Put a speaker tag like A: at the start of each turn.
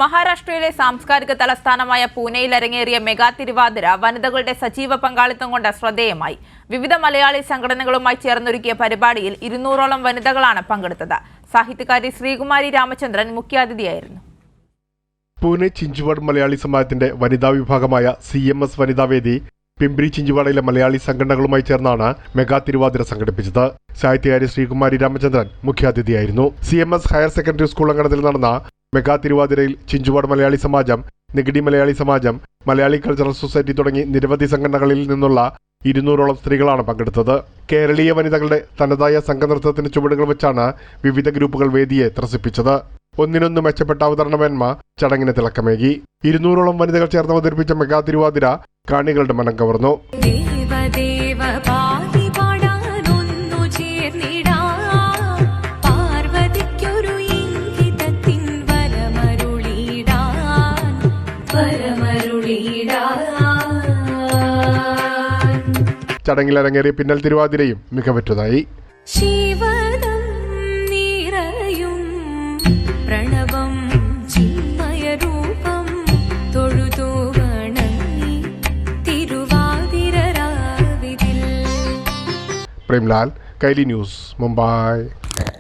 A: മഹാരാഷ്ട്രയിലെ സാംസ്കാരിക തലസ്ഥാനമായ പൂനെയിൽ അരങ്ങേറിയ മെഗാ തിരുവാതിര വനിതകളുടെ സജീവ പങ്കാളിത്തം കൊണ്ട് ശ്രദ്ധേയമായി. വിവിധ മലയാളി സംഘടനകളുമായി ചേർന്നൊരുക്കിയ പരിപാടിയിൽ 200ഓളം വനിതകളാണ് പങ്കെടുത്തത്. സാഹിത്യകാരി ശ്രീകുമാരി രാമചന്ദ്രൻ മുഖ്യാതിഥിയായിരുന്നു.
B: പൂനെ ചിഞ്ചുവാഡ് മലയാളി സമാജത്തിന്റെ വനിതാ വിഭാഗമായ CMS വനിതാവേദി പിംപ്രി ചിഞ്ചുവാഡയിലെ മലയാളി സംഘടനകളുമായി ചേർന്നാണ് മെഗാ തിരുവാതിര സംഘടിപ്പിച്ചത്. സാഹിത്യകാരി ശ്രീകുമാരി രാമചന്ദ്രൻ മുഖ്യാതിഥിയായിരുന്നു. CMS ഹയർ സെക്കൻഡറി സ്കൂൾ അങ്കണത്തിൽ നടന്ന മെഗാ തിരുവാതിരയിൽ ചിഞ്ചുവാഡ് മലയാളി സമാജം, നിഗഡി മലയാളി സമാജം, മലയാളി കൾച്ചറൽ സൊസൈറ്റി തുടങ്ങി നിരവധി സംഘടനകളിൽ നിന്നുള്ള 200ഓളം സ്ത്രീകളാണ് പങ്കെടുത്തത്. കേരളീയ വനിതകളുടെ തനതായ സംഘനൃത്തത്തിന് ചുവടുകൾ വെച്ചാണ് വിവിധ ഗ്രൂപ്പുകൾ വേദിയെ ത്രസിപ്പിച്ചത്. ഒന്നിനൊന്ന് മെച്ചപ്പെട്ട അവതരണമേന്മ ചടങ്ങിന് തിളക്കമേകി. 200ഓളം വനിതകൾ ചേർന്ന് അവതരിപ്പിച്ച മെഗാ തിരുവാതിര കാണികളുടെ മനം കവർന്നു. ചടങ്ങിൽ അരങ്ങേറിയ പിന്നൽ തിരുവാതിരയും മികവുറ്റതായി. പ്രേംലാൽ, കൈലി ന്യൂസ്, മുംബൈ.